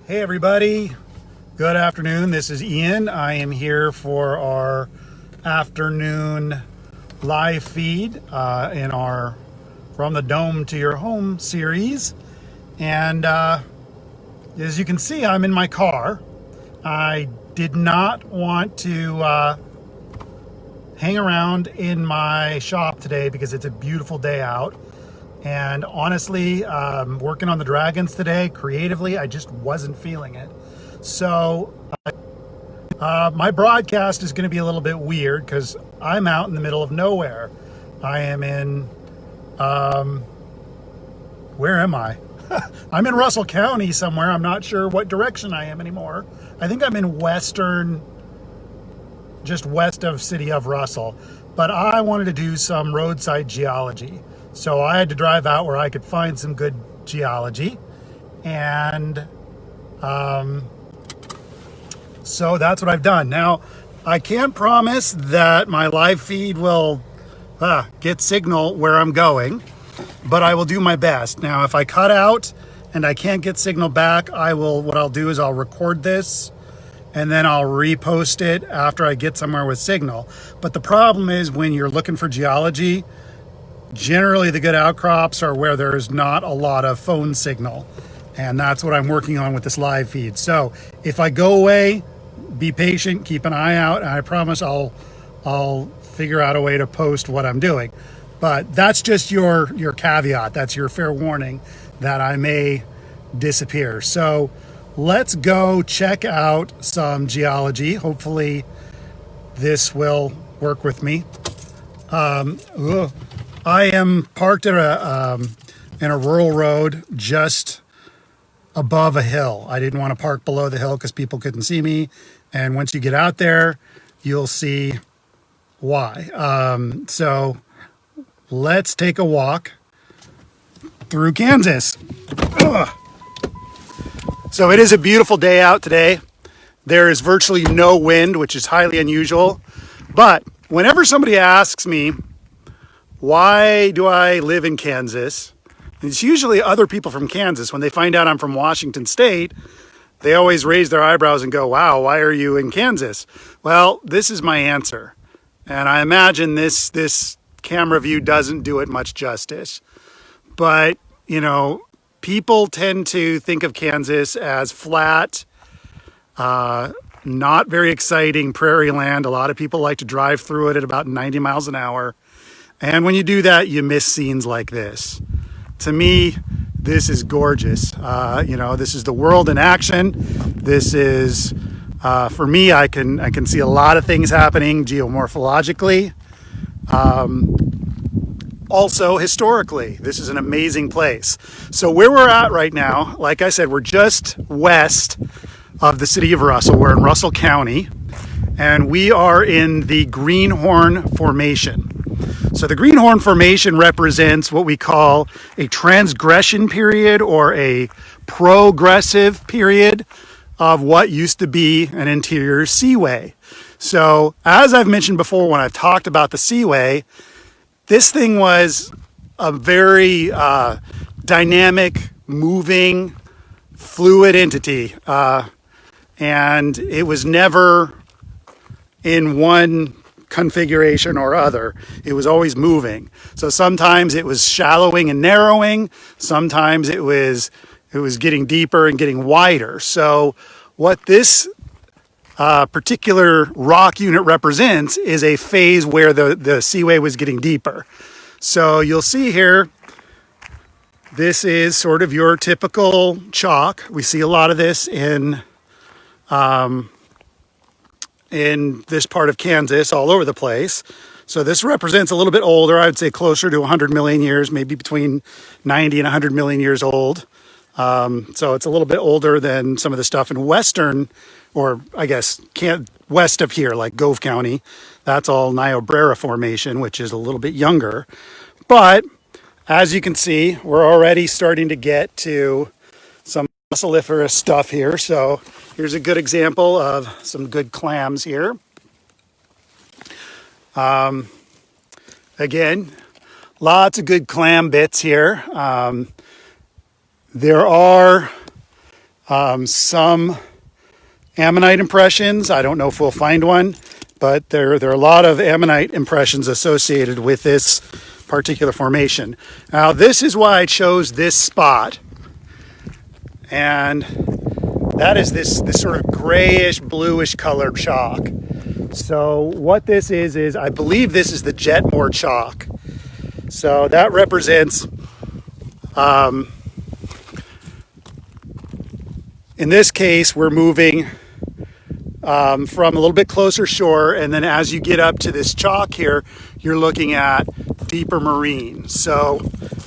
Hey everybody, good afternoon. This is Ian. I am here for our afternoon live feed in our From the Dome to Your Home series. And as you can see, I'm in my car. I did not want to hang around in my shop today because it's a beautiful day out. And honestly, working on the dragons today, creatively, I just wasn't feeling it. So my broadcast is going to be a little bit weird because I'm out in the middle of nowhere. I am in, where am I? I'm in Russell County somewhere. I'm not sure what direction I am anymore. I think I'm in just west of city of Russell. But I wanted to do some roadside geology. So I had to drive out where I could find some good geology. And so that's what I've done. Now, I can't promise that my live feed will get signal where I'm going, but I will do my best. Now, if I cut out and I can't get signal back, what I'll do is I'll record this and then I'll repost it after I get somewhere with signal. But the problem is when you're looking for geology, generally the good outcrops are where there's not a lot of phone signal. And that's what I'm working on with this live feed. So if I go away, be patient, keep an eye out, and I promise I'll figure out a way to post what I'm doing. But that's just your caveat. That's your fair warning that I may disappear. So let's go check out some geology. Hopefully this will work with me. I am parked in a rural road just above a hill. I didn't want to park below the hill because people couldn't see me. And once you get out there, you'll see why. So let's take a walk through Kansas. Ugh. So it is a beautiful day out today. There is virtually no wind, which is highly unusual. But whenever somebody asks me, why do I live in Kansas? It's usually other people from Kansas. When they find out I'm from Washington State, they always raise their eyebrows and go, wow, why are you in Kansas? Well, this is my answer. And I imagine this camera view doesn't do it much justice. But, people tend to think of Kansas as flat, not very exciting prairie land. A lot of people like to drive through it at about 90 miles an hour. And when you do that, you miss scenes like this. To me, this is gorgeous. This is the world in action. This is, for me, I can see a lot of things happening geomorphologically. Also, historically, this is an amazing place. So where we're at right now, like I said, we're just west of the city of Russell. We're in Russell County, and we are in the Greenhorn Formation. So the Greenhorn Formation represents what we call a transgression period or a progressive period of what used to be an interior seaway. So as I've mentioned before when I've talked about the seaway, this thing was a very dynamic, moving, fluid entity. And it was never in one configuration or other. It was always moving. So sometimes it was shallowing and narrowing. Sometimes it was getting deeper and getting wider. So what this particular rock unit represents is a phase where the seaway was getting deeper. So you'll see here, this is sort of your typical chalk. We see a lot of this in this part of Kansas, all over the place. So this represents a little bit older, I would say closer to 100 million years, maybe between 90 and 100 million years old. So it's a little bit older than some of the stuff in western, or I guess west of here, like Gove County. That's all Niobrara Formation, which is a little bit younger. But as you can see, we're already starting to get to some fossiliferous stuff here. So here's a good example of some good clams here. Again, lots of good clam bits here. There are some ammonite impressions. I don't know if we'll find one, but there are a lot of ammonite impressions associated with this particular formation. Now, this is why I chose this spot, and that is this sort of grayish, bluish colored chalk. So what this is I believe this is the Jetmore chalk. So that represents, in this case, we're moving from a little bit closer shore, and then as you get up to this chalk here, you're looking at deeper marine. So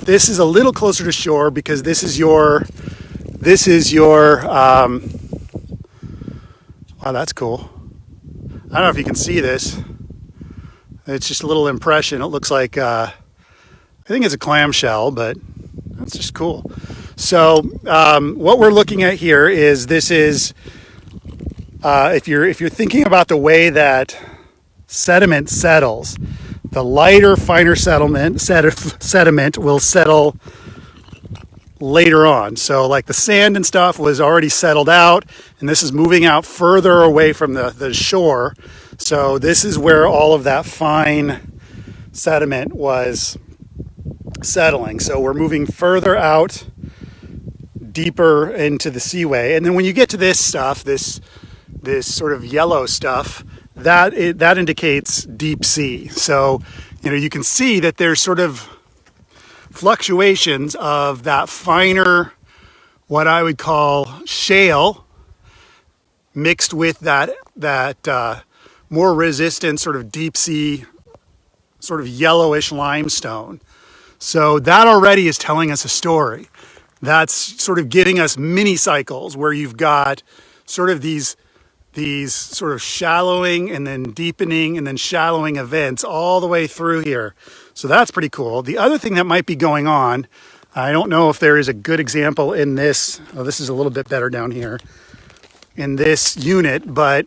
this is a little closer to shore because this is your wow, that's cool. I don't know if you can see this. It's just a little impression. It looks like, I think it's a clamshell, but that's just cool. So what we're looking at here is if you're thinking about the way that sediment settles, the lighter, finer sediment will settle later on. So like the sand and stuff was already settled out, and this is moving out further away from the shore. So this is where all of that fine sediment was settling. So we're moving further out, deeper into the seaway. And then when you get to this stuff, this sort of yellow stuff, that indicates deep sea. So, you can see that there's sort of fluctuations of that finer, what I would call shale, mixed with that more resistant sort of deep sea, sort of yellowish limestone. So that already is telling us a story. That's sort of giving us mini cycles where you've got sort of these sort of shallowing and then deepening and then shallowing events all the way through here. So that's pretty cool. The other thing that might be going on, I don't know if there is a good example in this. Oh, this is a little bit better down here in this unit, but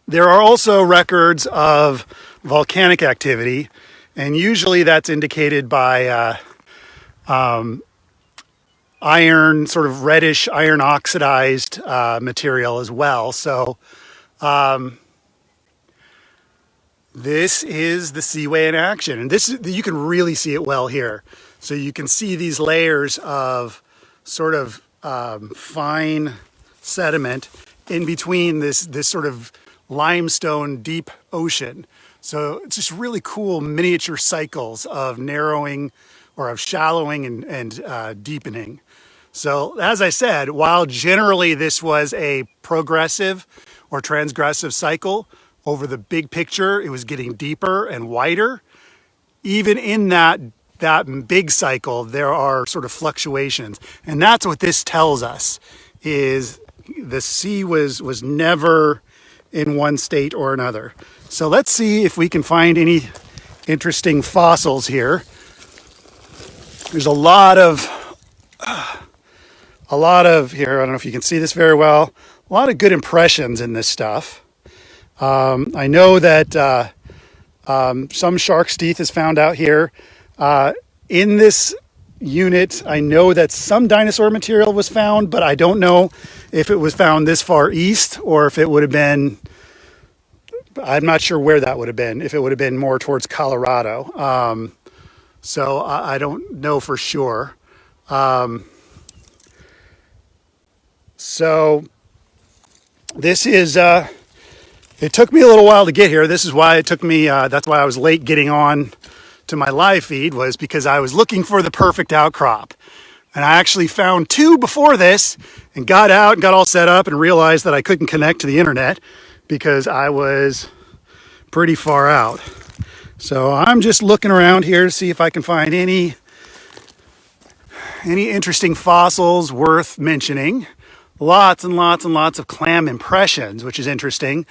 there are also records of volcanic activity, and usually that's indicated by iron, sort of reddish iron oxidized material as well. So this is the seaway in action, and you can really see it well here. So you can see these layers of sort of fine sediment in between this sort of limestone deep ocean. So it's just really cool miniature cycles of narrowing or of shallowing and deepening. So as I said, while generally this was a progressive or transgressive cycle, over the big picture, it was getting deeper and wider. Even in that big cycle, there are sort of fluctuations. And that's what this tells us, is the sea was never in one state or another. So let's see if we can find any interesting fossils here. There's a lot of here, I don't know if you can see this very well, a lot of good impressions in this stuff. I know that some shark's teeth is found out here. In this unit, I know that some dinosaur material was found, but I don't know if it was found this far east or if it would have been, I'm not sure where that would have been, if it would have been more towards Colorado. So I don't know for sure. So this is, it took me a little while to get here. This is why it took me, that's why I was late getting on to my live feed, was because I was looking for the perfect outcrop. And I actually found two before this and got out and got all set up and realized that I couldn't connect to the internet because I was pretty far out. So I'm just looking around here to see if I can find any interesting fossils worth mentioning. Lots and lots and lots of clam impressions, which is interesting.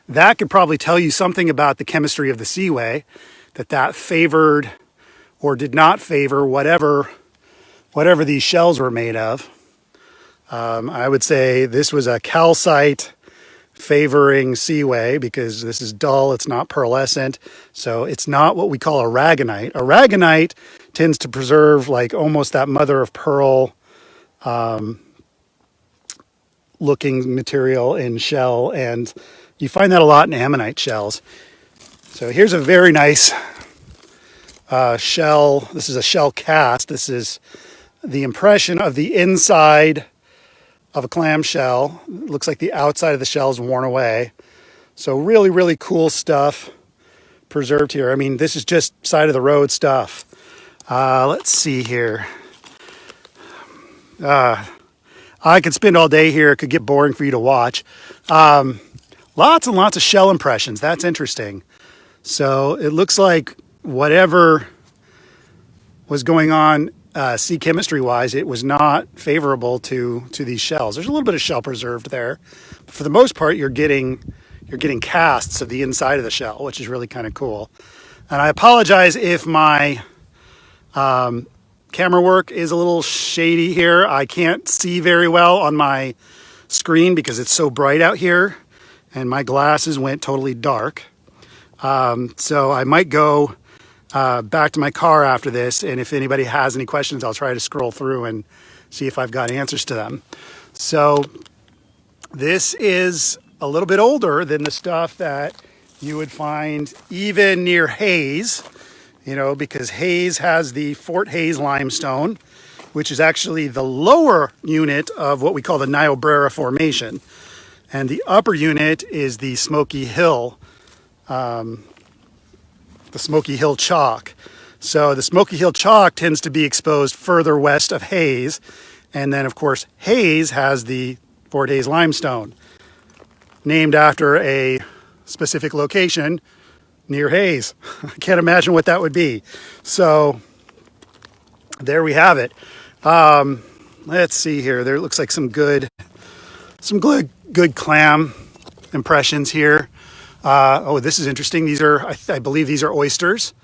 That could probably tell you something about the chemistry of the seaway, that favored or did not favor whatever these shells were made of. I would say this was a calcite favoring seaway because this is dull, it's not pearlescent, so it's not what we call aragonite. Aragonite tends to preserve like almost that mother of pearl looking material in shell, and you find that a lot in ammonite shells. So here's a very nice shell. This is a shell cast. This is the impression of the inside of a clam shell. It looks like the outside of the shell is worn away. So really, really cool stuff preserved here. I mean, this is just side of the road stuff. Let's see here. I could spend all day here. It could get boring for you to watch. Lots and lots of shell impressions. That's interesting. So it looks like whatever was going on sea chemistry wise, it was not favorable to these shells. There's a little bit of shell preserved there. But for the most part, you're getting casts of the inside of the shell, which is really kind of cool. And I apologize if my camera work is a little shady here. I can't see very well on my screen because it's so bright out here, and my glasses went totally dark. So I might go back to my car after this, and if anybody has any questions, I'll try to scroll through and see if I've got answers to them. So this is a little bit older than the stuff that you would find even near Hayes, because Hayes has the Fort Hayes limestone, which is actually the lower unit of what we call the Niobrara Formation. And the upper unit is the Smoky Hill chalk. So the Smoky Hill chalk tends to be exposed further west of Hayes. And then, of course, Hayes has the Fort Hayes limestone, named after a specific location near Hayes. I can't imagine what that would be. So there we have it. Let's see here. There looks like some good clam impressions here. Oh, this is interesting. These are, I believe these are oysters.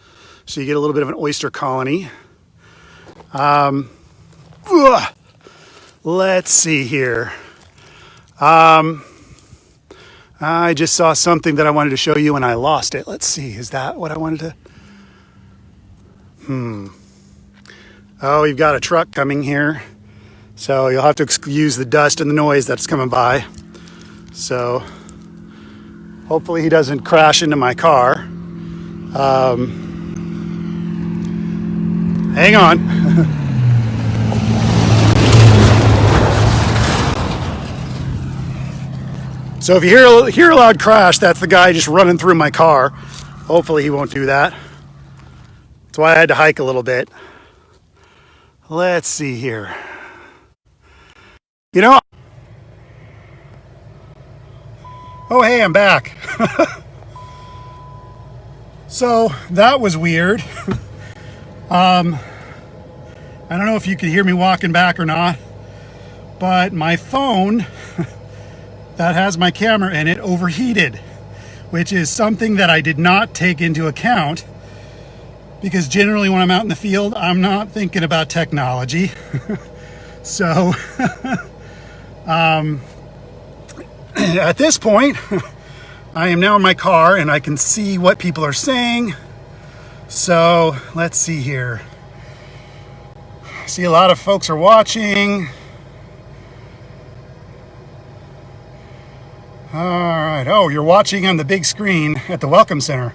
So you get a little bit of an oyster colony. Let's see here. I just saw something that I wanted to show you and I lost it. Let's see. Is that what I wanted to? Oh, we've got a truck coming here. So you'll have to excuse the dust and the noise that's coming by. So hopefully he doesn't crash into my car. Hang on. So if you hear a loud crash, that's the guy just running through my car. Hopefully he won't do that. That's why I had to hike a little bit. Let's see here. Oh, hey, I'm back. So that was weird. I don't know if you could hear me walking back or not, but my phone that has my camera in it overheated, which is something that I did not take into account because generally when I'm out in the field, I'm not thinking about technology. So at this point, I am now in my car and I can see what people are saying. So let's see here. I see a lot of folks are watching. All right. Oh, you're watching on the big screen at the Welcome Center.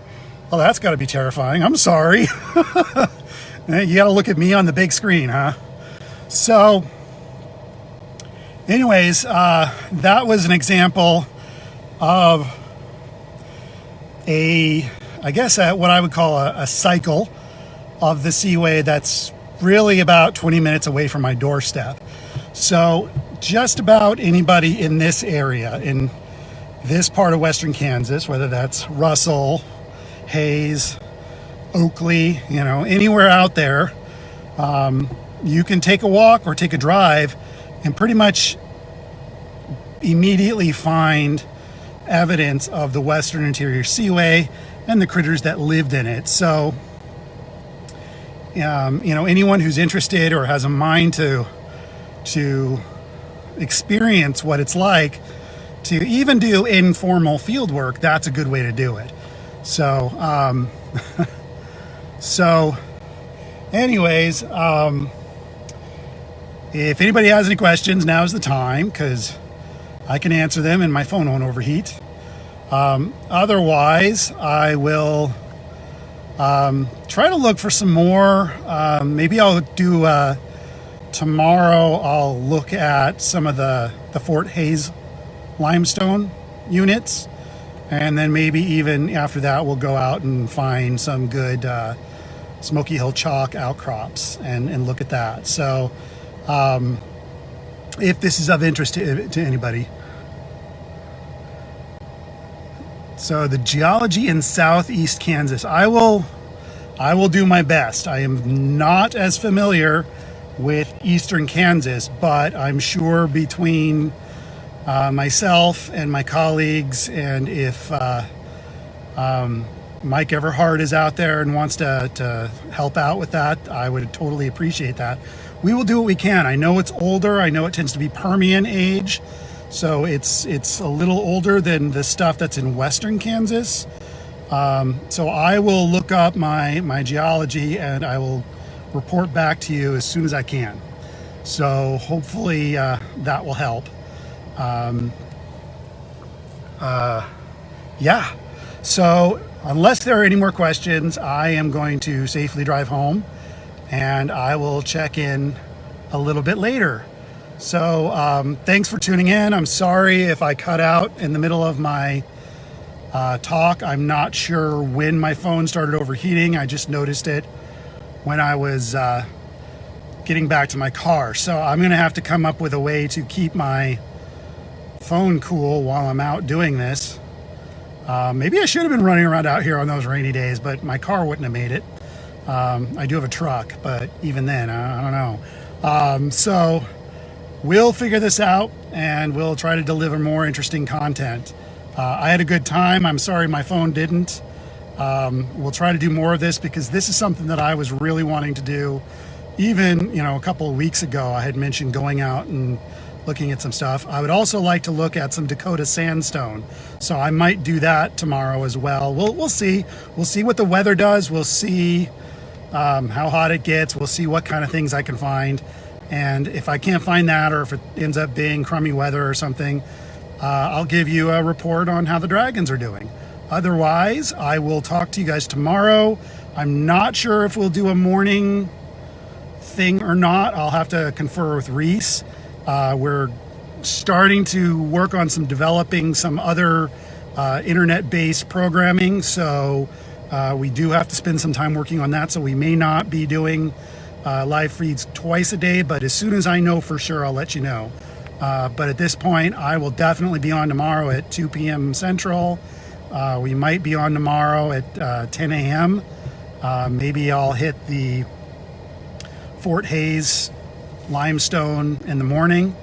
Oh, that's got to be terrifying. I'm sorry. You got to look at me on the big screen, huh? So anyways, that was an example of what I would call a cycle of the seaway that's really about 20 minutes away from my doorstep. So just about anybody in this area, in this part of western Kansas, whether that's Russell, Hayes, Oakley, anywhere out there, you can take a walk or take a drive and pretty much immediately find evidence of the Western Interior Seaway and the critters that lived in it. So, anyone who's interested or has a mind to experience what it's like to even do informal field work, that's a good way to do it. So, anyways, if anybody has any questions, now's the time, because I can answer them and my phone won't overheat. Otherwise, I will try to look for some more. Maybe I'll do tomorrow. I'll look at some of the Fort Hayes limestone units, and then maybe even after that we'll go out and find some good Smoky Hill chalk outcrops and look at that. So if this is of interest to anybody. So the geology in southeast Kansas, I will do my best. I am not as familiar with eastern Kansas, but I'm sure between myself and my colleagues, and if Mike Everhart is out there and wants to help out with that, I would totally appreciate that. We will do what we can. I know it's older. I know it tends to be Permian age. So it's a little older than the stuff that's in western Kansas. So I will look up my geology and I will report back to you as soon as I can. So hopefully that will help. Yeah. So unless there are any more questions, I am going to safely drive home and I will check in a little bit later. So thanks for tuning in. I'm sorry if I cut out in the middle of my talk. I'm not sure when my phone started overheating. I just noticed it when I was getting back to my car. So I'm going to have to come up with a way to keep my phone cool while I'm out doing this. Maybe I should have been running around out here on those rainy days, but my car wouldn't have made it. I do have a truck, but even then, I don't know. So we'll figure this out and we'll try to deliver more interesting content. I had a good time. I'm sorry my phone didn't. We'll try to do more of this because this is something that I was really wanting to do. Even, a couple of weeks ago, I had mentioned going out and looking at some stuff. I would also like to look at some Dakota sandstone. So I might do that tomorrow as well. We'll see. We'll see what the weather does. We'll see how hot it gets. We'll see what kind of things I can find. And if I can't find that, or if it ends up being crummy weather or something, I'll give you a report on how the dragons are doing. Otherwise, I will talk to you guys tomorrow. I'm not sure if we'll do a morning thing or not. I'll have to confer with Reese. We're starting to work on developing some other internet-based programming. So we do have to spend some time working on that. So we may not be doing live feeds twice a day, but as soon as I know for sure, I'll let you know. But at this point, I will definitely be on tomorrow at 2 p.m. Central. We might be on tomorrow at 10 a.m. Maybe I'll hit the Fort Hayes limestone in the morning,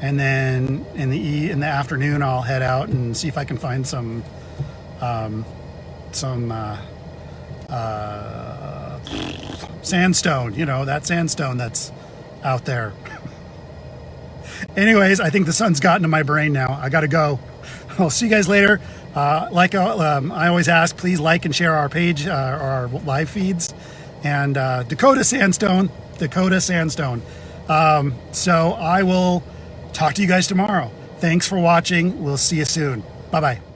and then in the afternoon I'll head out and see if I can find some sandstone, that sandstone that's out there. Anyways, I think the sun's gotten to my brain now. I gotta go. I'll see you guys later. I always ask, please like and share our page, our live feeds, and Dakota sandstone. So I will talk to you guys tomorrow. Thanks for watching. We'll see you soon. Bye-bye.